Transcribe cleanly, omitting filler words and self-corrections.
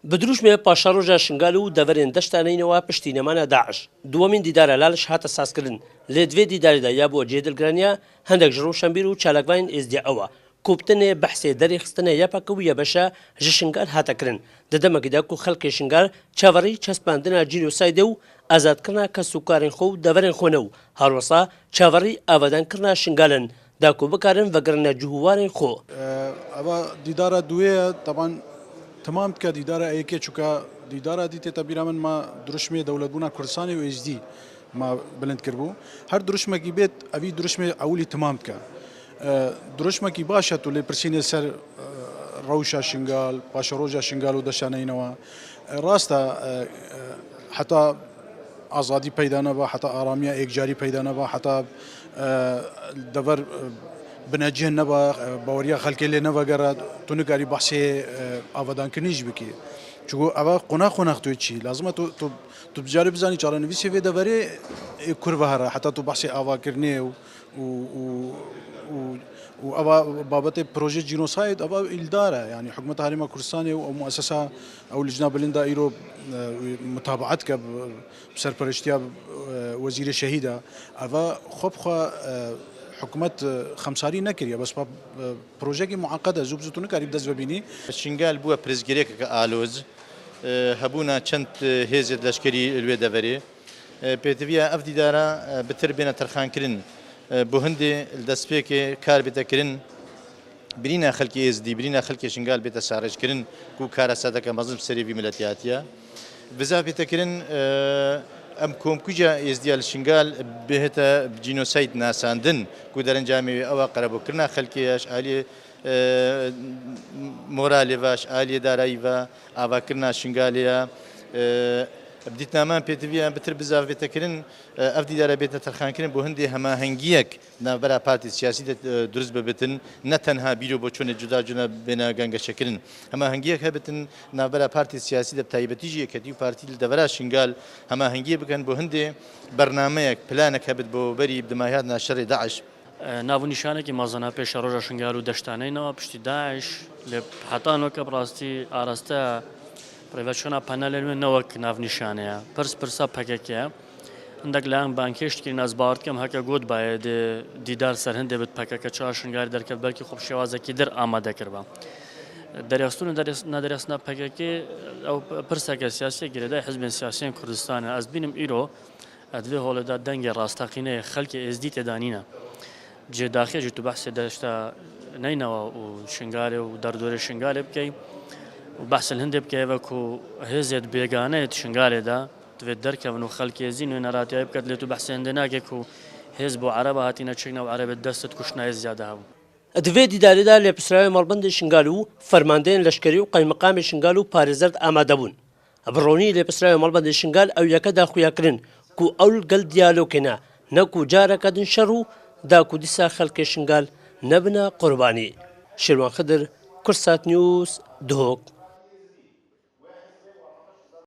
بدروژمێ پاشەڕۆژە شنگال و دەڤەرێن دەشتانەینەوە پشتینەمانە داعش دووەمین دیدارە لالش هاتە سازکردن لێ دوێ دیداریدا یا بۆ جێدلگرانیە هەندێک ژڕۆ شەمبیر و چالاکڤین ئێزدی ئەوە کوپتنێ بەحسێ دەری خستنە یەپەکەویە بەشە ژە شنگال هاتەکردن دەدەمەکیدا و خەڵکی شنگال چاوەڕی چەسپاندنە جینۆسایدە و ئازادکردنا کەس و کارên xwe و deverên xwe ne û halwesa çaverî avadankirdina şingalin da ku bikarin vegirine cihûwarên xwe. Eva dîdara duê ye teban tamam dike dîdara yekê çûka dîdara dîtê te bîra min ma duruşmê dewletbûna Kurdistanê û êzdî ma bilind kirbû. Her duruşmekî bêt evî duruşmê ewlî tamam dike. Duruşmekî baş e tu lê pirsînê ser rewşa şingal, paşeroja şingal û deşaneynewa. Rast e heta آزادی پیدا نبا حتی آرامی یکجاری پیدا نبا حتی دور بنجه نبا باوریا خلکی لی نبا گرد تو نکاری بحثی آوادان کنیش بکی چون اول قناق توی چی لازمه تو بجاری بزنی چاره نویسی و دوری کربه هر حتی تو بحثی آوا کرنی و أبا بابت بروجي جينوسايد أبا إلدارة يعني حكومة هاريما كردستاني أو مؤسسة أو لجنة بلندا إيرو متابعتك بسرپرشتيا وزير الشهيدة أبا خبخة حكومة خمساري نكريا بس بروجي معقدة زوبزوتو نكاري بدز ببيني شنغال بوا برزگريك آلوز هبونا چند هيزة لشكري الوي دفري بيتويا أفدي دارا بتر بين ترخان كرين بو هندي الدسبيكي كار بتكرن برينا خلقي ازدي برينا خلقي شنغال بيتا سارج كرن كو كارا سادك مظلم سري في ملتياتيا بزاف بتكرن ام كوم كوجا ازدي الشنغال بهتا جينوسايد ناساندن كو درن جامي او قربو كرنا خلقي اش الي مورالي واش الي دارايفا اوا كرنا شنغاليا بديت نامان بيتفيا بتر بزاف بتكرن افدي دار بيت ترخان كرن بو هندي هما هنگيك نابرا بارتي سياسي درز ببتن نتنها بيرو بوچون جدا جنا بنا گنگ شكرن هما هنگيك هبتن نابرا بارتي سياسي د تايبتيجي كدي بارتي دورا شنغال هما هنگي بكن بو هندي برنامجك بلانك هبت بو بري بدمايات ناشر داعش ناو نشانه که مازنا پیش روزا شنگال و دشتانه نه پشتی داعش ل حتی نوک براستی آراسته پروژه پنل نوک ناو نشانه پرسا پکیه اندک لام بانکیشت که نزبارد کم هک گود باید دیدار سرهنده بد پکیه چاشنگار در کل بلکی خوب شوازه کی در آماده کرده دریاستون ندریاسنا پکیه او پرسا که سیاسی گرده حزب سیاسی کردستان از بینم ایرو ادوی هول داد دنگ راستقینه خلق ازدیت دانینا جه داخل جه تو بحث داشته نینا و شنگاله و دردور شنگاله بکی و بحث الهند بکی و کو هزت بیگانه شنگاله دا تو درک و خلق زین و نراتی بکت لیتو بحث هندنا که کو حزب و عرب هاتینا چگنا و عرب دست کشنا زیاده هم دوێ دیداریدا لە پسراوی مەڵبەندی شنگال و فەرماندەیان لەشکری و قایمەقامی شنگال و پارێزەرد ئامادە بوون بڕۆنی لێ پسراوی مەڵبەندی شنگال ئەو یەکەدا خویاکردن کو ئەول گەل دیالۆکێنە نەکو جارەکەدن شەڕ و داکو دیسا خەڵکی شنگال نەبنە قوربانی شێروان خدر کورسات نیوز دهۆک